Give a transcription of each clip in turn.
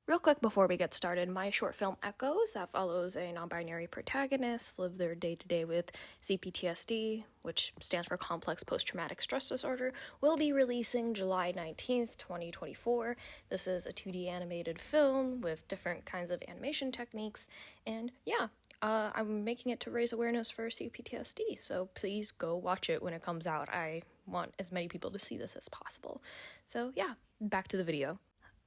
Real quick before we get started, my short film Echoes, that follows a non-binary protagonist, live their day-to-day with CPTSD, which stands for Complex Post-Traumatic Stress Disorder, will be releasing July 19th, 2024. This is a 2D animated film with different kinds of animation techniques, and I'm making it to raise awareness for CPTSD, so please go watch it when it comes out. I want as many people to see this as possible. So yeah, back to the video.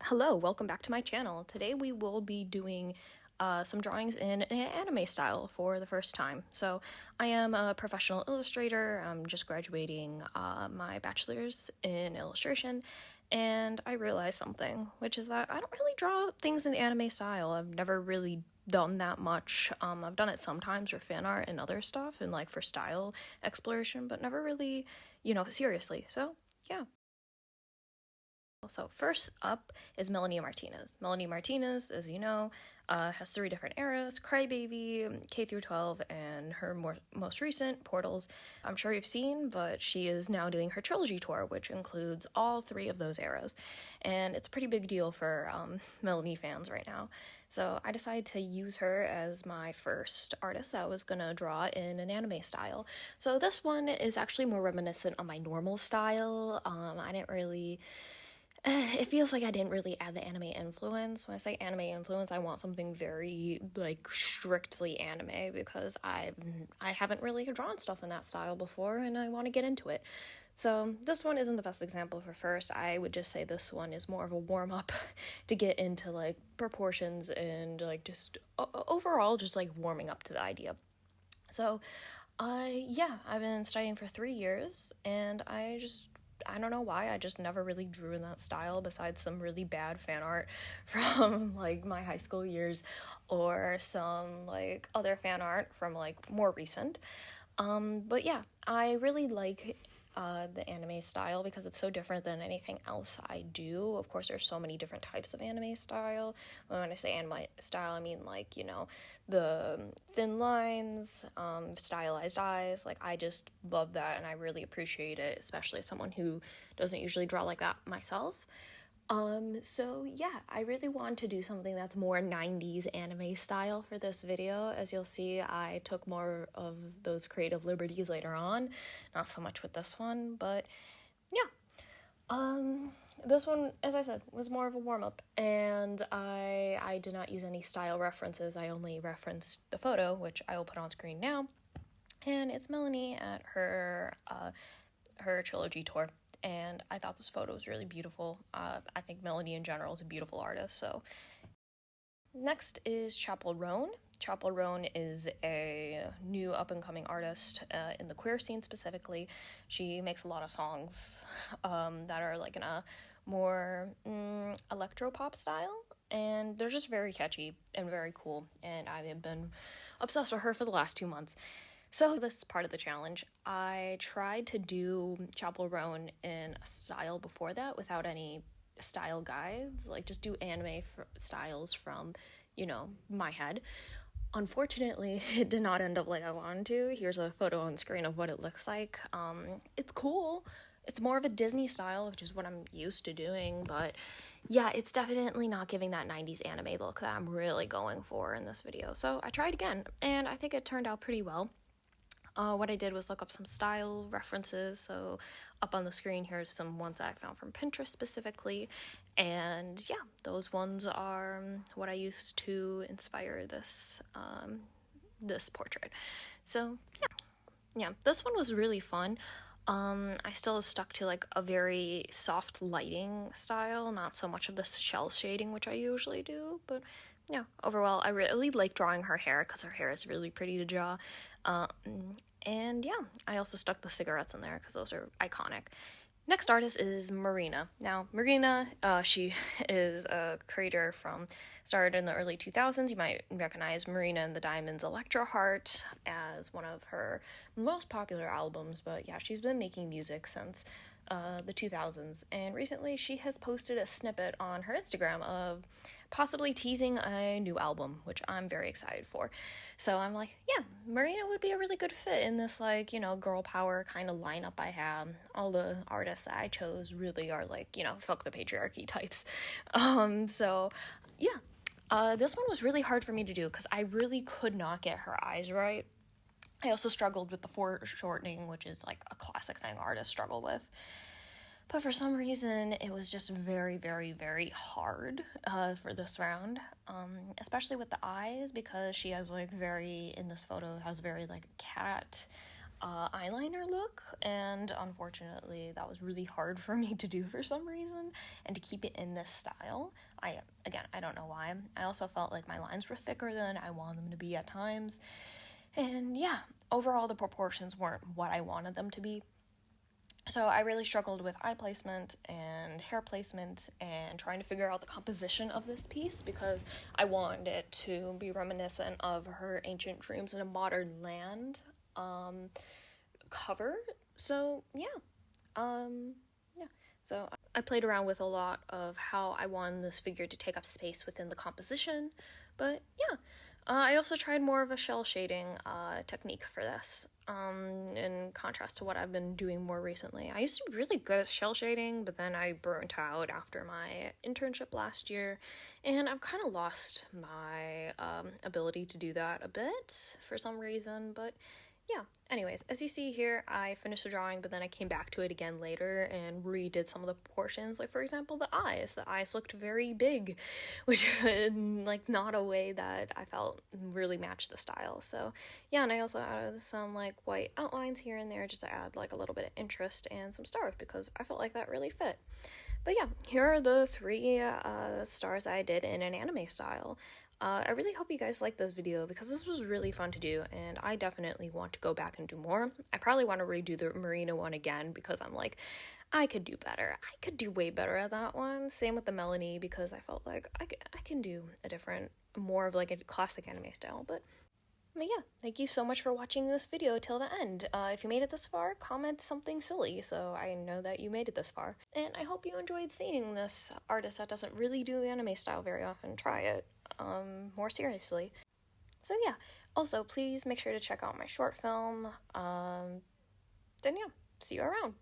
Hello, welcome back to my channel. Today we will be doing some drawings in an anime style for the first time. So I am a professional illustrator. I'm just graduating my bachelor's in illustration, and I realized something, which is that I don't really draw things in anime style. I've never really done that much. I've done it sometimes for fan art and other stuff and like for style exploration, but never really, seriously. So yeah. So first up is Melanie Martinez. Melanie Martinez, as you know, has 3 different eras: Crybaby, K through 12, and her most recent, Portals. I'm sure you've seen, but she is now doing her trilogy tour, which includes all 3 of those eras. And it's a pretty big deal for Melanie fans right now. So I decided to use her as my first artist I was gonna draw in an anime style. So this one is actually more reminiscent of my normal style. I didn't really... It feels like I didn't really add the anime influence. When I say anime influence, I want something very, strictly anime, because I haven't really drawn stuff in that style before, and I want to get into it. So this one isn't the best example for first. I would just say this one is more of a warm-up to get into, proportions and, just overall just, warming up to the idea. So, I've been studying for 3 years, and I don't know why, I just never really drew in that style besides some really bad fan art from, my high school years or some, other fan art from, more recent. But yeah, I really like the anime style because it's so different than anything else I do. Of course, there's so many different types of anime style. When I say anime style, I mean, the thin lines, stylized eyes. I just love that, and I really appreciate it, especially as someone who doesn't usually draw like that myself. So yeah, I really want to do something that's more 90s anime style for this video. As you'll see, I took more of those creative liberties later on, not so much with this one, but yeah. This one, as I said, was more of a warm-up, and I did not use any style references. I only referenced the photo, which I will put on screen now, and it's Melanie at her trilogy tour. And I thought this photo was really beautiful. I think Melanie in general is a beautiful artist. So next is Chapel Roan. Chapel Roan is a new up-and-coming artist in the queer scene specifically. She makes a lot of songs that are in a more electro-pop style, and they're just very catchy and very cool, and I've been obsessed with her for the last 2 months. So this is part of the challenge. I tried to do Chapel Roan in a style before that without any style guides, just do anime styles from, my head. Unfortunately, it did not end up like I wanted to. Here's a photo on screen of what it looks like. It's cool. It's more of a Disney style, which is what I'm used to doing, but yeah, it's definitely not giving that 90s anime look that I'm really going for in this video. So I tried again, and I think it turned out pretty well. What I did was look up some style references, so up on the screen here's some ones that I found from Pinterest specifically, and yeah, those ones are what I used to inspire this portrait. So yeah, this one was really fun. I still stuck to a very soft lighting style, not so much of the shell shading, which I usually do, but yeah, overall I really like drawing her hair because her hair is really pretty to draw. And yeah, I also stuck the cigarettes in there because those are iconic. Next artist is Marina. Now, Marina, she is a creator started in the early 2000s. You might recognize Marina and the Diamonds Electro Heart as one of her most popular albums, but yeah, she's been making music since the 2000s, and recently she has posted a snippet on her Instagram of possibly teasing a new album, which I'm very excited for. So I'm like, yeah, Marina would be a really good fit in this, like, you know, girl power kind of lineup I have. All the artists that I chose really are like, you know, fuck the patriarchy types. So yeah, this one was really hard for me to do because I really could not get her eyes right. I also struggled with the foreshortening, which is like a classic thing artists struggle with. But for some reason, it was just very, very, very hard for this round, especially with the eyes, because she has like in this photo, has very like cat eyeliner look, and unfortunately that was really hard for me to do for some reason, and to keep it in this style. I don't know why. I also felt like my lines were thicker than I wanted them to be at times, and yeah, overall the proportions weren't what I wanted them to be. So I really struggled with eye placement and hair placement and trying to figure out the composition of this piece, because I wanted it to be reminiscent of her Ancient Dreams in a Modern Land cover. So so I played around with a lot of how I wanted this figure to take up space within the composition, but yeah. I also tried more of a shell shading technique for this, in contrast to what I've been doing more recently. I used to be really good at shell shading, but then I burnt out after my internship last year, and I've kind of lost my ability to do that a bit for some reason, but yeah. Anyways, as you see here, I finished the drawing, but then I came back to it again later and redid some of the proportions. Like, for example, the eyes. The eyes looked very big, which like not a way that I felt really matched the style. So yeah, and I also added some like white outlines here and there just to add like a little bit of interest and some stars, because I felt like that really fit. But yeah, here are the 3 stars I did in an anime style. I really hope you guys liked this video, because this was really fun to do, and I definitely want to go back and do more. I probably want to redo the Marina one again, because I'm like, I could do better. I could do way better at that one. Same with the Melanie, because I felt like I can do a different, more of like a classic anime style. But yeah, thank you so much for watching this video till the end. If you made it this far, comment something silly so I know that you made it this far. And I hope you enjoyed seeing this artist that doesn't really do anime style very often try it more seriously. So yeah, also please make sure to check out my short film. Then yeah, see you around.